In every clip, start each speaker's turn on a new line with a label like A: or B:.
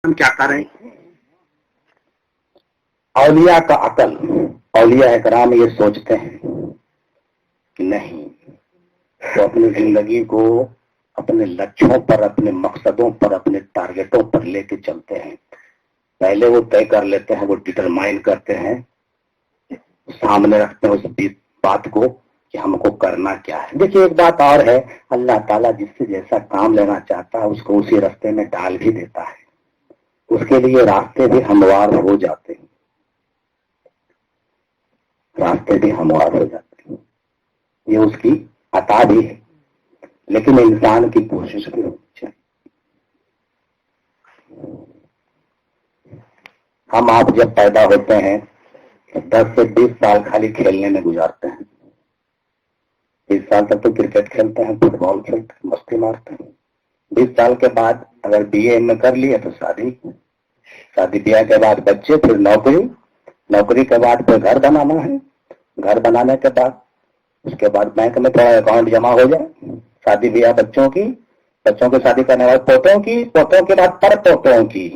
A: ہم کیا کریں؟ اولیاء کا عقل، اولیاء اکرام یہ سوچتے ہیں کہ نہیں، وہ اپنی زندگی کو اپنے لکشوں پر، اپنے مقصدوں پر، اپنے ٹارگیٹوں پر لے کے چلتے ہیں. پہلے وہ طے کر لیتے ہیں، وہ ڈٹرمائن کرتے ہیں، سامنے رکھتے ہیں اس بات کو کہ ہم کو کرنا کیا ہے. دیکھیے ایک بات اور ہے، اللہ تعالیٰ جس سے جیسا کام لینا چاہتا ہے اس کو اسی راستے میں ڈال بھی دیتا ہے. اس کے لیے راستے بھی ہموار ہو جاتے ہیں، راستے بھی ہموار ہو جاتے ہیں. یہ اس کی عطا بھی ہے، لیکن انسان کی کوشش بھی ہونی چاہیے. ہم آپ جب پیدا ہوتے ہیں 10 سے 20 سال خالی کھیلنے میں گزارتے ہیں. 20 سال تک تو کرکٹ کھیلتے ہیں، فٹ بال کھیلتے ہیں، مستی مارتے ہیں. 20 سال کے بعد اگر بی اے میں کر لیے تو شادی بیاہ کے بعد بچے، پھر نوکری کے بعد پھر گھر بنانا ہے. گھر بنانے کے بعد اس کے بعد بینک میں تھوڑا اکاؤنٹ جمع ہو جائے. شادی بیاہ بچوں کی شادی کرنے والے پوتوں کے بعد پر پوتوں کی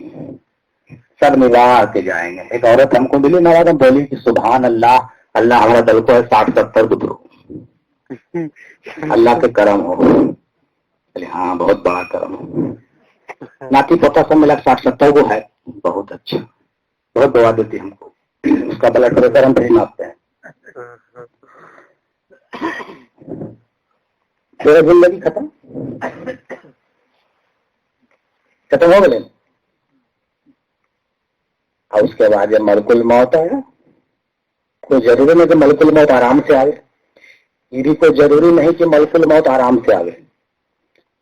A: سب ملا کے جائیں گے. ایک عورت ہم کو ملی نوازم، بولی کہ سبحان اللہ، اللہ ہمارا دل کو ہے 60-70 گزرو، اللہ کے کرم ہو. ہاں بہت بڑا کرم ہو. ناتی پوتا سب ملا 60-70 کو ہے. بہت اچھا، بہت دعا دیتی ہم کو. اس کا بلڈ پریشر ہم نہیں ماپتے ہیں. پھر زندگی ختم ہو گئے. اور اس کے بعد جب ملک الموت ہے، کوئی ضروری نہیں کہ ملک الموت آرام سے آئے. یہ بھی کوئی ضروری نہیں کہ ملک الموت آرام سے آئے.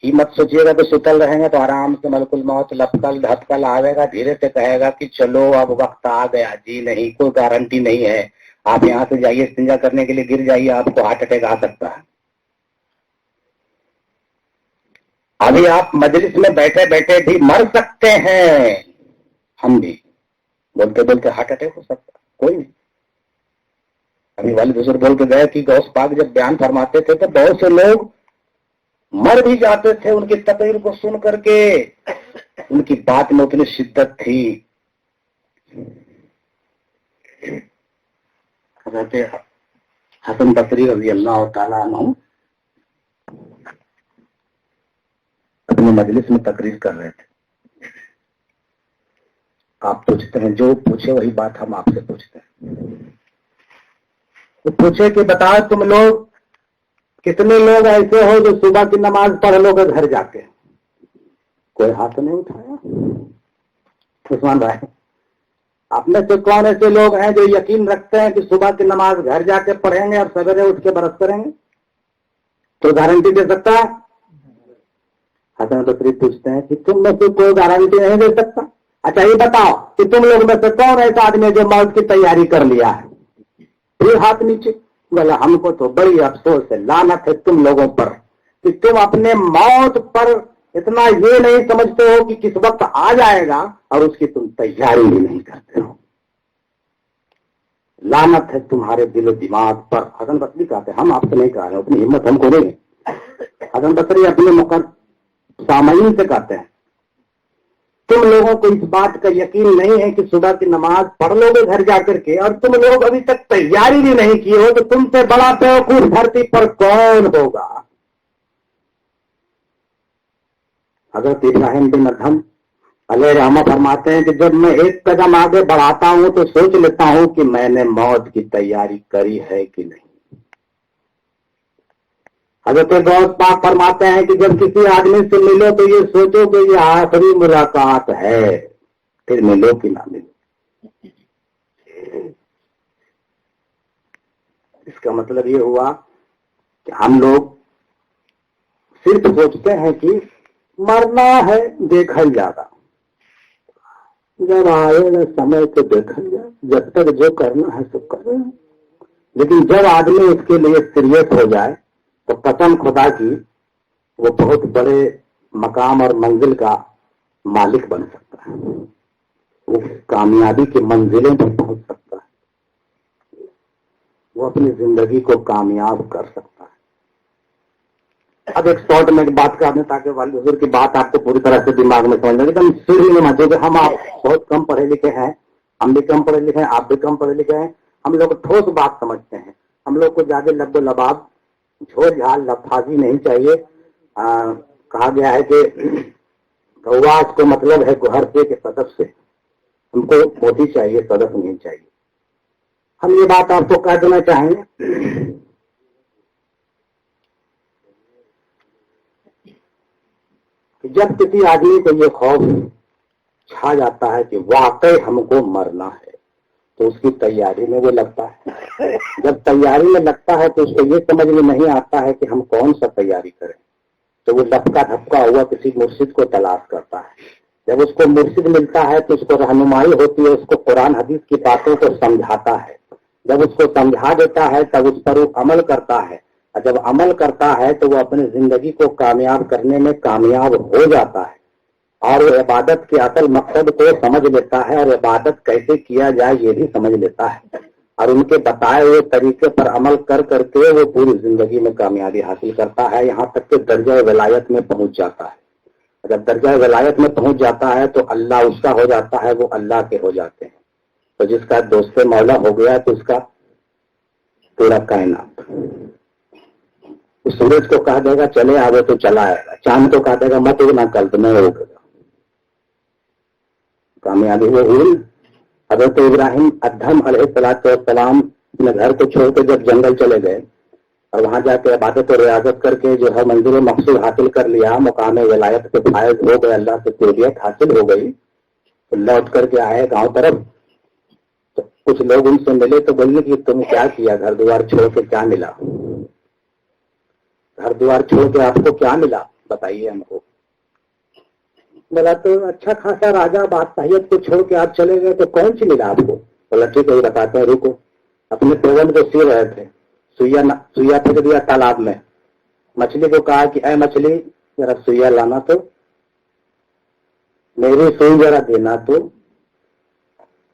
A: یہ مت سوچیے گا کہ ستل رہیں گے تو آرام سے ملک الموت لپکل دھپکل آئے گا، دھیرے سے کہے گا کہ چلو اب وقت آ گیا. جی نہیں، کوئی گارنٹی نہیں ہے. آپ یہاں سے جائیے استنجا کرنے کے لیے، گر جائیے، آپ کو ہارٹ اٹیک آ سکتا ہے. ابھی آپ مجلس میں بیٹھے بیٹھے بھی مر سکتے ہیں. ہم بھی بولتے بولتے ہارٹ اٹیک ہو سکتا ہے، کوئی نہیں. ابھی والد بزرگ بول کے گئے کہ غوث پاک جب بیان فرماتے تھے تو بہت سے لوگ مر بھی جاتے تھے ان کی تقریر کو سن کر کے. ان کی بات میں اتنی شدت تھی. حضرت حسن بصری رضی اللہ تعالیٰ عنہ اپنے مجلس میں تقریر کر رہے تھے. آپ پوچھتے ہیں، جو پوچھے وہی بات ہم آپ سے پوچھتے ہیں. تو پوچھے کہ بتاؤ تم لوگ کتنے لوگ ایسے ہو جو صبح کی نماز پڑھ لو گے گھر جا کے؟ کوئی ہاتھ نہیں اٹھایا. عثمان بھائی، آپ میں سے کون ایسے لوگ ہیں جو یقین رکھتے ہیں کہ صبح کی نماز گھر جا کے پڑھیں گے اور سویرے اٹھ کے برس کریں گے؟ تو گارنٹی دے سکتا ہے؟ حسن بصری پوچھتے ہیں کہ تم میں سے کوئی گارنٹی نہیں دے سکتا. اچھا یہ بتاؤ کہ تم لوگ میں سے کون ایسا آدمی ہے جو موت کی تیاری کر لیا ہے؟ پھر ہاتھ نیچے. بولا ہم کو تو بڑی افسوس ہے، لعنت ہے تم لوگوں پر کہ تم اپنے موت پر اتنا یہ نہیں سمجھتے ہو کہ کس وقت آ جائے گا اور اس کی تم تیاری بھی نہیں کرتے ہو. لعنت ہے تمہارے دل و دماغ پر. حسن بصری کہتے ہیں، ہم آپ سے نہیں کہہ رہے، اپنی ہمت ہم کو دیں. حسن بصری اپنے سامعین سے کہتے ہیں تم لوگوں کو اس بات کا یقین نہیں ہے کہ صبح کی نماز پڑھ لو گے گھر جا کر کے، اور تم لوگ ابھی تک تیاری بھی نہیں کیے ہو، تو تم سے بڑا بیوقوف دھرتی پر کون ہوگا؟ حضرت ابراہیم بن ادہم علیہ رحمہ فرماتے ہیں کہ جب میں ایک قدم آگے بڑھاتا ہوں تو سوچ لیتا ہوں کہ میں نے موت کی تیاری کری ہے کہ نہیں. حضرت غوث پاک فرماتے ہیں کہ جب کسی آدمی سے ملو تو یہ سوچو کہ یہ آخری ملاقات ہے، پھر ملو کہ نہ ملو. اس کا مطلب یہ ہوا کہ ہم لوگ صرف سوچتے ہیں کہ مرنا ہے، دیکھا جاتا، جب آئے گا سمے تو دیکھا جائے، جب تک جو کرنا ہے سب کر رہے ہیں. لیکن جب آدمی اس کے لیے سیریس ہو جائے تو قسم خدا کی وہ بہت بڑے مقام اور منزل کا مالک بن سکتا ہے. وہ کامیابی کی منزلیں بھی پہنچ سکتا ہے. وہ اپنی زندگی کو کامیاب کر سکتا ہے. اب ایک शॉर्ट में एक बात करने ताकि वाली हुजूर की बात आपको पूरी तरह से दिमाग में समझ में एकदम सीढ़ी में मचे कि हम आप बहुत कम पढ़े लिखे हैं, हम भी कम पढ़े लिखे हैं, आप भी कम पढ़े लिखे हैं, हम लोग ठोस बात समझते हैं, हम लोग को ज्यादा लब्बो लबाब झोल झाल लफाजी नहीं चाहिए। कहा गया है कि गौवास को मतलब है गुहरते के सदफ से, हमको मोती चाहिए सदफ नहीं चाहिए। हम ये बात आपको कह देना चाहेंगे कि जब किसी आदमी को ये खौफ छा जाता है कि वाकई हमको मरना है तो उसकी तैयारी में वो लगता है। जब तैयारी में लगता है तो उसको ये समझ में नहीं आता है कि हम कौन सा तैयारी करें, तो वो लपका धपका हुआ किसी मुर्शिद को तलाश करता है। जब उसको मुर्शिद मिलता है तो उसको रहनुमाई होती है, उसको कुरान हदीस की बातों को समझाता है। जब उसको समझा देता है तब उस पर वो अमल करता है, और जब अमल करता है तो वो अपनी जिंदगी को कामयाब करने में कामयाब हो जाता है और वो इबादत के असल मकसद को समझ लेता है और इबादत कैसे किया जाए ये भी समझ लेता है, और उनके बताए हुए तरीके पर अमल कर करके वो पूरी जिंदगी में कामयाबी हासिल करता है, यहाँ तक कि दर्जा विलायत में पहुंच जाता है। जब दर्जा विलायत में पहुंच जाता है तो अल्लाह उसका हो जाता है, वो अल्लाह के हो जाते हैं। तो जिसका दोस्त मौला हो गया तो उसका पूरा कायनात। उस सूरज को कह देगा चले आवे तो चला आएगा, चांद को कह देगा मत उगना कल तो नहीं उगेगा, कामयाबी वो हुई। हजरत इब्राहिम अद्हम अलैहिस्सलाम अपने घर को छोड़कर जब जंगल चले गए और वहां जाके इबादत और रियाजत करके जो है मंजिल मकसूद हासिल कर लिया, मुकाम विलायत से फायज हो गए, अल्लाह से तौबीयत हासिल हो गई, तो लौट करके आए गांव तरफ। तो कुछ लोग उनसे मिले तो बोले कि तुम क्या किया, घर द्वार छोड़ के क्या मिला, घर द्वार छोड़ के आपको क्या मिला बताइए हमको। बोला तो अच्छा खासा राजा बादशाहियत को छोड़ के आप चले गए तो कौन सी मिला आपको। बोला ठीक है बताते हैं, रुको। अपने पेवन को सी रहे थे, सुइया फेंक दिया तालाब में। मछली को कहा कि ऐ मछली जरा सुइया लाना, तो मेरी सुई जरा देना। तो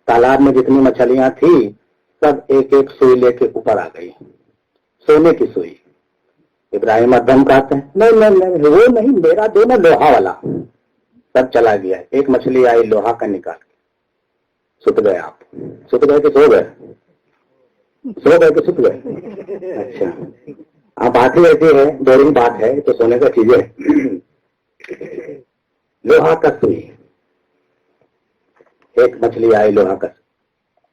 A: तालाब में जितनी मछलियां थी सब एक एक सुई लेके ऊपर आ गई, सोने की सुई। इब्राहिम अद्दम कहते हैं नहीं नहीं नहीं वो नहीं, मेरा दो ना लोहा वाला। सब चला गया, एक मछली आई लोहा का निकाल के। सुत गए आप, सुत गए कि सो गए, सो गए कि सुत गए। अच्छा हाँ, बात ही ऐसी है, बोरिंग बात है तो सोने का चीज है। लोहा का सुई, एक मछली आई लोहा का।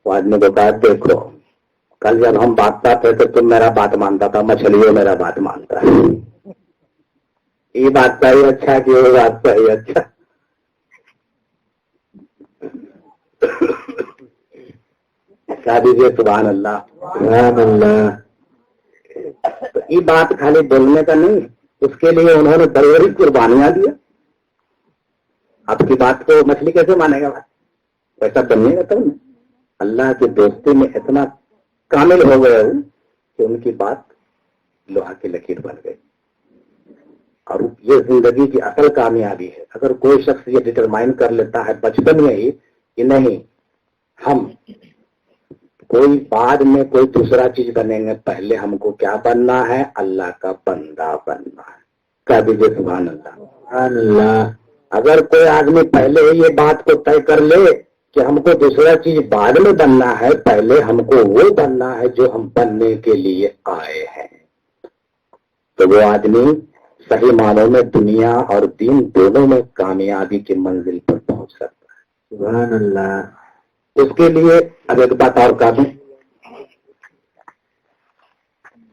A: वो आदमी को कहा देखो कल जब हम बांटता थे तो तुम मेरा बात मानता था, मछलियों मेरा बात मानता है। ये बात सही अच्छा कि वो बात सही अच्छा। क्या दीजिए सुभान अल्लाह सुभान अल्लाह। तो ये बात खाली बोलने का नहीं, उसके लिए उन्होंने बड़ी बड़ी कुर्बानियां दिया। आपकी बात को मछली कैसे मानेगा भाई, पैसा बनेगा तब ना। अल्लाह की दोस्ती में इतना कामिल हो गए कि उनकी बात लोहा की लकीर बन गई। और ये जिंदगी की असल कामयाबी है। अगर कोई शख्स ये डिटरमाइन कर लेता है बचपन में ही कि नहीं हम कोई बाद में कोई दूसरा चीज बनेंगे, पहले हमको क्या बनना है, अल्लाह का बंदा बनना है। क्या दीजिए सुभान अल्लाह अल्लाह। अगर कोई आदमी पहले ही ये बात को तय कर ले कि हमको दूसरा चीज बाद में बनना है, पहले हमको वो बनना है जो हम बनने के लिए आए हैं, तो वो आदमी सही मानों में दुनिया और दीन दोनों में कामयाबी की मंजिल पर पहुंच सकता है। सुभान अल्लाह। उसके लिए अब एक बात और कह दूं,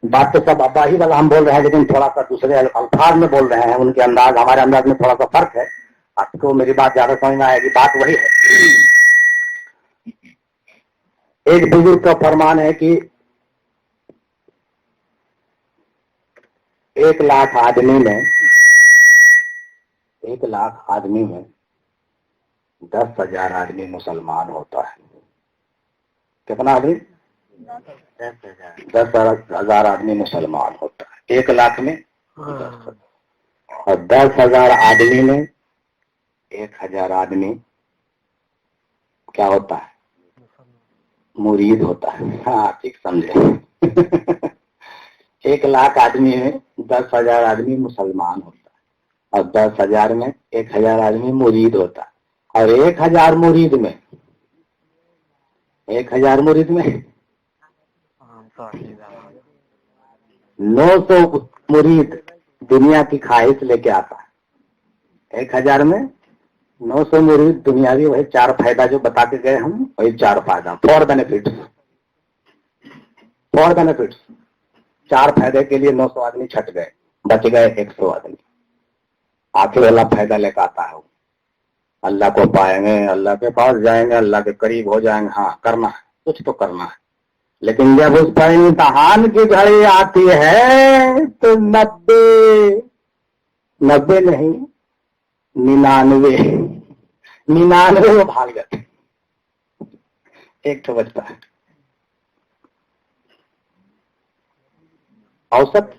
A: बात तो सब अब्बा ही वाला हम बोल रहे हैं, लेकिन थोड़ा सा दूसरे अल्फाज में बोल रहे हैं। उनके अंदाज हमारे अंदाज में थोड़ा सा फर्क है। आपको मेरी बात ज्यादा समझ में आएगी। बात वही है। एक बुजुर्ग का फरमान है कि 1,00,000 आदमी में 1,00,000 आदमी में 10,000 आदमी मुसलमान होता है। कितना आदमी? 10,000 आदमी मुसलमान होता है 1,00,000 में 10,000। और 10,000 आदमी में 1,000 आदमी क्या होता है? मुरीद होता है। हाँ ठीक समझे। 1 लाख आदमी में 10,000 आदमी मुसलमान होता है और 10,000 में 1,000 आदमी मुरीद होता है और 1,000 मुरीद में 900 मुरीद दुनिया की ख्वाहिश लेके आता है। 1,000 में 900 मुरीद दुनियावी, वही 4 फायदा जो बता के गए हम, वही 4 फायदा फॉर बेनिफिट्स 4 फायदे के लिए 900 आदमी छट गए, बच गए 100 आदमी। आखिर वाला फायदा लेकर आता है, अल्लाह को पाएंगे, अल्लाह के पास जाएंगे, अल्लाह के करीब हो जाएंगे। हाँ, करना है, कुछ तो करना है। लेकिन जब उस पर इम्तहान की घड़ी आती है तो 90 नहीं 99 वो भाग जाते, एक तो बचता है। औसत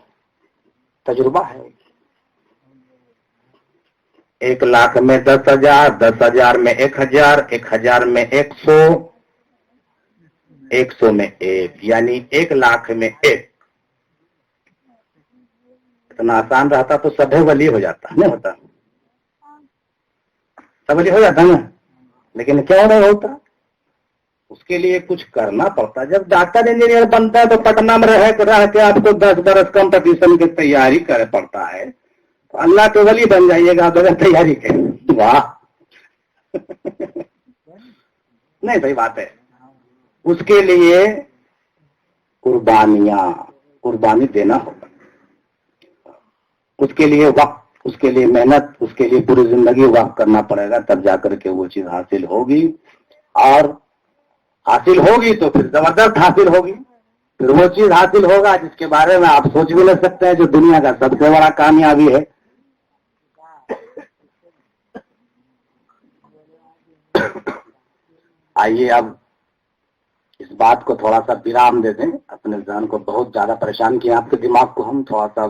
A: तजुर्बा है। 1 लाख में 10,000, 10,000 में 1,000, 1,000 में 100, 100 में 1, यानी 1 लाख में 1। इतना आसान रहता तो सभे वली हो जाता, नहीं होता? सब वली हो जाता ना, लेकिन क्यों नहीं होता? उसके लिए कुछ करना पड़ता। जब डॉक्टर इंजीनियर बनता है तो पटना में रह के आपको 10 बरस कंपटीशन की तैयारी करे पड़ता है, तो अल्लाह के वली बन जाइएगा बगैर तैयारी के। वाह नहीं, सही बात है। उसके लिए कुर्बानी देना होगा, उसके लिए वक्त, उसके लिए मेहनत, उसके लिए पूरी जिंदगी वक्त करना पड़ेगा, तब जाकर के वो चीज हासिल होगी। और हासिल होगी तो फिर जबरदस्त हासिल होगी, फिर वो चीज हासिल होगा जिसके बारे में आप सोच भी नहीं सकते हैं, जो दुनिया का सबसे बड़ा कामयाबी है। आइए अब इस बात को थोड़ा सा विराम दे दें, अपने ज़हन को बहुत ज्यादा परेशान किया आपके दिमाग को, हम थोड़ा सा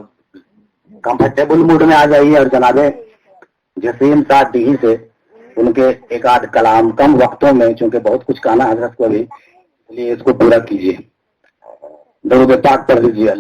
A: कंफर्टेबल मूड में आ जाइए और जनाबे जसीम साहब डी से उनके एक आध कलाम कम वक्तों में, चूंकि बहुत कुछ कहना हजरत को भी, इसलिए इसको पूरा कीजिए। दरूद पाक पढ़ लीजिए।